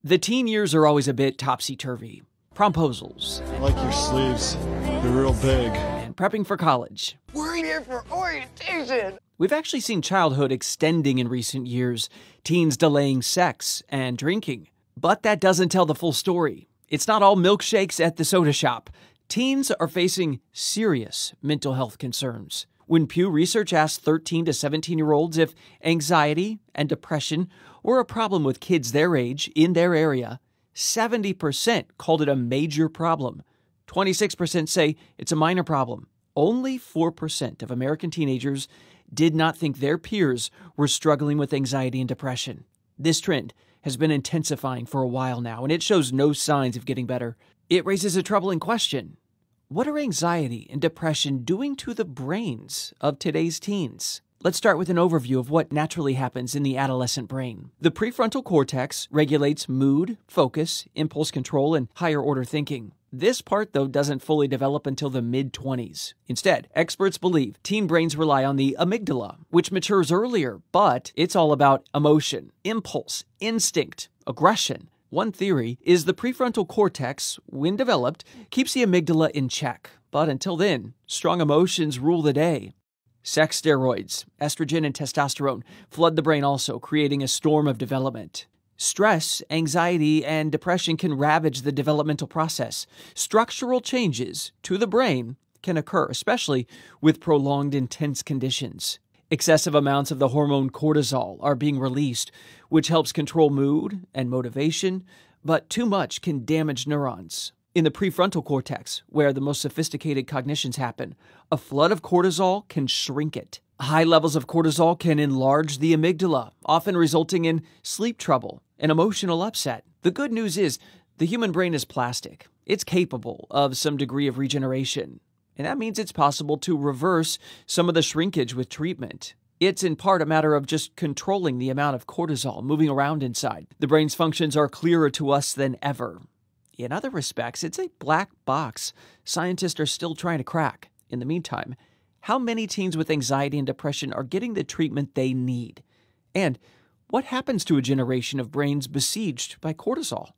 The teen years are always a bit topsy-turvy. Promposals. I like your sleeves. They're real big. And prepping for college. We're here for orientation. We've actually seen childhood extending in recent years, teens delaying sex and drinking. But that doesn't tell the full story. It's not all milkshakes at the soda shop. Teens are facing serious mental health concerns. When Pew Research asked 13 to 17-year-olds if anxiety and depression were a problem with kids their age in their area, 70% called it a major problem. 26% say it's a minor problem. Only 4% of American teenagers did not think their peers were struggling with anxiety and depression. This trend has been intensifying for a while now, and it shows no signs of getting better. It raises a troubling question. What are anxiety and depression doing to the brains of today's teens? Let's start with an overview of what naturally happens in the adolescent brain. The prefrontal cortex regulates mood, focus, impulse control, and higher-order thinking. This part, though, doesn't fully develop until the mid-20s. Instead, experts believe teen brains rely on the amygdala, which matures earlier, but it's all about emotion, impulse, instinct, aggression. One theory is the prefrontal cortex, when developed, keeps the amygdala in check. But until then, strong emotions rule the day. Sex steroids, estrogen and testosterone flood the brain also, creating a storm of development. Stress, anxiety, and depression can ravage the developmental process. Structural changes to the brain can occur, especially with prolonged intense conditions. Excessive amounts of the hormone cortisol are being released, which helps control mood and motivation, but too much can damage neurons. In the prefrontal cortex, where the most sophisticated cognitions happen, a flood of cortisol can shrink it. High levels of cortisol can enlarge the amygdala, often resulting in sleep trouble and emotional upset. The good news is the human brain is plastic. It's capable of some degree of regeneration, and that means it's possible to reverse some of the shrinkage with treatment. It's in part a matter of just controlling the amount of cortisol moving around inside. The brain's functions are clearer to us than ever. In other respects, it's a black box scientists are still trying to crack. In the meantime, how many teens with anxiety and depression are getting the treatment they need? And what happens to a generation of brains besieged by cortisol?